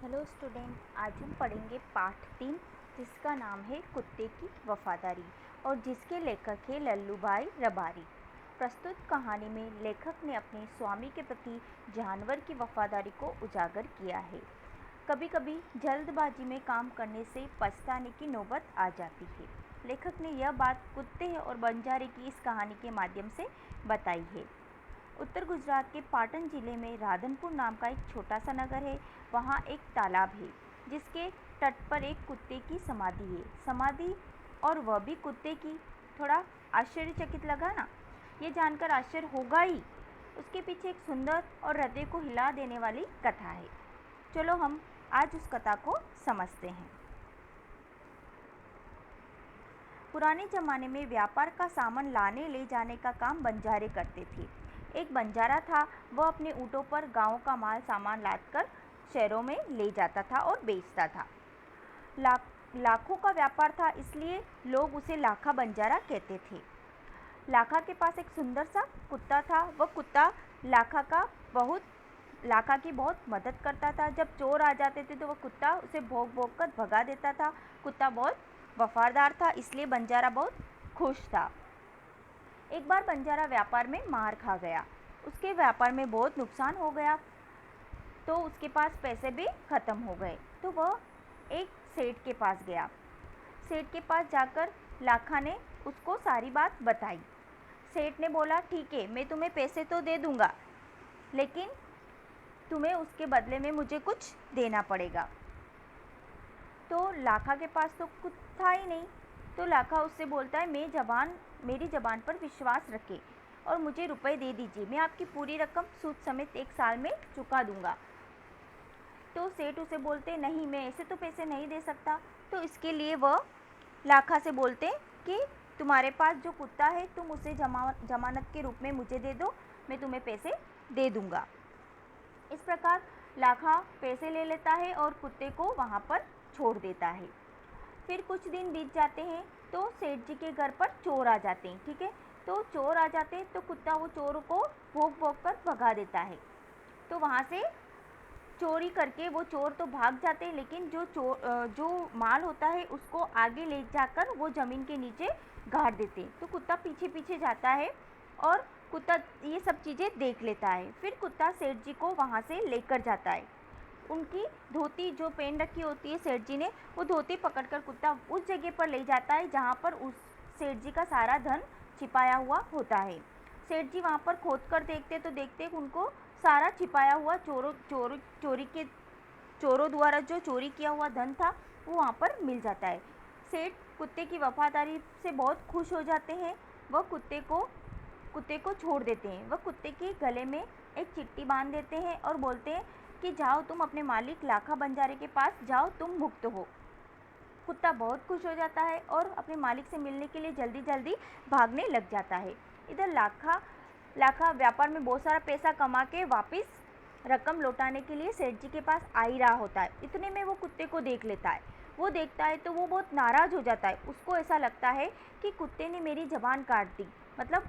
Hello student, आज हम पढ़ेंगे पाठ 3 जिसका नाम है कुत्ते की वफादारी और जिसके लेखक है लल्लूभाई रबारी। प्रस्तुत कहानी में लेखक ने अपने स्वामी के प्रति जानवर की वफादारी को उजागर किया है। कभी कभी जल्दबाजी में काम करने से पछताने की नौबत आ जाती है। लेखक ने यह बात कुत्ते और बंजारे की इस कहानी के माध्यम से बताई है। उत्तर गुजरात के पाटन जिले में राधनपुर नाम का एक छोटा सा नगर है। वहाँ एक तालाब है जिसके तट पर एक कुत्ते की समाधि है। समाधि और वह भी कुत्ते की। थोड़ा आश्चर्यचकित लगा ना? ये जानकर आश्चर्य होगा ही। उसके पीछे एक सुंदर और हृदय को हिला देने वाली कथा है। चलो हम आज उस कथा को समझते हैं। पुराने ज़माने में व्यापार का सामान लाने ले जाने का काम बंजारे करते थे। एक बंजारा था, वह अपने ऊँटों पर गाँव का माल सामान लादकर शहरों में ले जाता था और बेचता था। लाखों का व्यापार था, इसलिए लोग उसे लाखा बंजारा कहते थे। लाखा के पास एक सुंदर सा कुत्ता था। वह कुत्ता लाखा की बहुत मदद करता था। जब चोर आ जाते थे तो वह कुत्ता उसे भौंक भौंक कर भगा देता था। कुत्ता बहुत वफादार था, इसलिए बंजारा बहुत खुश था। एक बार बंजारा व्यापार में मार खा गया। उसके व्यापार में बहुत नुकसान हो गया, तो उसके पास पैसे भी ख़त्म हो गए। तो वह एक सेठ के पास गया। सेठ के पास जाकर लाखा ने उसको सारी बात बताई। सेठ ने बोला, ठीक है, मैं तुम्हें पैसे तो दे दूँगा, लेकिन तुम्हें उसके बदले में मुझे कुछ देना पड़ेगा। तो लाखा के पास तो कुछ था ही नहीं। तो लाखा उससे बोलता है, मेरी ज़बान पर विश्वास रखें और मुझे रुपए दे दीजिए, मैं आपकी पूरी रकम सूद समेत 1 साल में चुका दूंगा। तो सेठ उसे बोलते, नहीं, मैं ऐसे तो पैसे नहीं दे सकता। तो इसके लिए वह लाखा से बोलते कि तुम्हारे पास जो कुत्ता है, तुम उसे जमानत के रूप में मुझे दे दो, मैं तुम्हें पैसे दे दूंगा। इस प्रकार लाखा पैसे ले लेता है और कुत्ते को वहाँ पर छोड़ देता है। फिर कुछ दिन बीत जाते हैं तो सेठ जी के घर पर चोर आ जाते हैं। ठीक है, तो चोर आ जाते हैं तो कुत्ता वो चोर को भौंक भौंक कर भगा देता है। तो वहाँ से चोरी करके वो चोर तो भाग जाते हैं, लेकिन जो माल होता है उसको आगे ले जाकर वो ज़मीन के नीचे गाड़ देते हैं। तो कुत्ता पीछे पीछे जाता है और कुत्ता ये सब चीज़ें देख लेता है। फिर कुत्ता सेठ जी को वहाँ से लेकर जाता है। उनकी धोती जो पहन रखी होती है सेठ जी ने, वो धोती पकड़कर कुत्ता उस जगह पर ले जाता है जहाँ पर उस सेठ जी का सारा धन छिपाया हुआ होता है। सेठ जी वहाँ पर खोद कर देखते उनको सारा छिपाया हुआ चोरों द्वारा जो चोरी किया हुआ धन था वो वहाँ पर मिल जाता है। सेठ कुत्ते की वफादारी से बहुत खुश हो जाते हैं। वह कुत्ते को छोड़ देते हैं। वह कुत्ते के गले में एक चिट्ठी बांध देते हैं और बोलते हैं कि जाओ, तुम अपने मालिक लाखा बंजारे के पास जाओ, तुम मुक्त हो। कुत्ता बहुत खुश हो जाता है और अपने मालिक से मिलने के लिए जल्दी जल्दी भागने लग जाता है। इधर लाखा व्यापार में बहुत सारा पैसा कमा के वापस रकम लौटाने के लिए सेठ जी के पास आ ही रहा होता है। इतने में वो कुत्ते को देख लेता है। वो देखता है तो वो बहुत नाराज़ हो जाता है। उसको ऐसा लगता है कि कुत्ते ने मेरी ज़बान काट दी, मतलब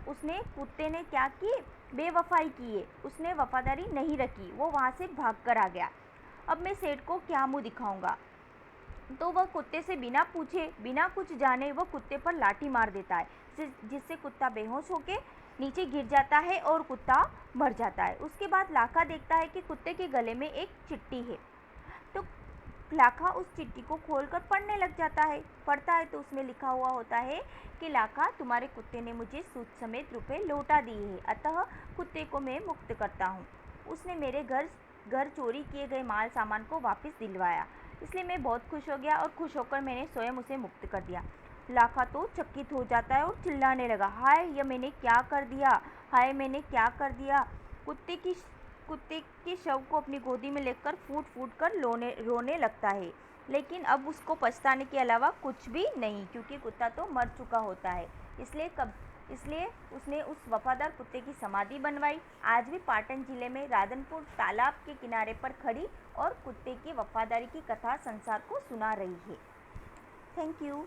कुत्ते ने क्या की, बेवफाई की है, उसने वफादारी नहीं रखी, वो वहाँ से भाग कर आ गया। अब मैं सेठ को क्या मुँह दिखाऊंगा? तो वह कुत्ते से बिना पूछे बिना कुछ जाने वह कुत्ते पर लाठी मार देता है, जिससे कुत्ता बेहोश होकर नीचे गिर जाता है और कुत्ता मर जाता है। उसके बाद लाखा देखता है कि कुत्ते के गले में एक चिट्ठी है। तो लाखा उस चिट्ठी को खोलकर पढ़ने लग जाता है। पढ़ता है तो उसमें लिखा हुआ होता है कि लाखा, तुम्हारे कुत्ते ने मुझे सूद समेत रुपए लौटा दिए हैं, अतः कुत्ते को मैं मुक्त करता हूँ। उसने मेरे घर चोरी किए गए माल सामान को वापस दिलवाया, इसलिए मैं बहुत खुश हो गया और खुश होकर मैंने स्वयं उसे मुक्त कर दिया। लाखा तो चकित हो जाता है और चिल्लाने लगा, हाय, यह मैंने क्या कर दिया, हाय मैंने क्या कर दिया। कुत्ते के शव को अपनी गोदी में लेकर फूट फूट कर रोने लगता है, लेकिन अब उसको पछताने के अलावा कुछ भी नहीं, क्योंकि कुत्ता तो मर चुका होता है। इसलिए उसने उस वफादार कुत्ते की समाधि बनवाई। आज भी पाटन जिले में राधनपुर तालाब के किनारे पर खड़ी और कुत्ते की वफादारी की कथा संसार को सुना रही है। Thank you.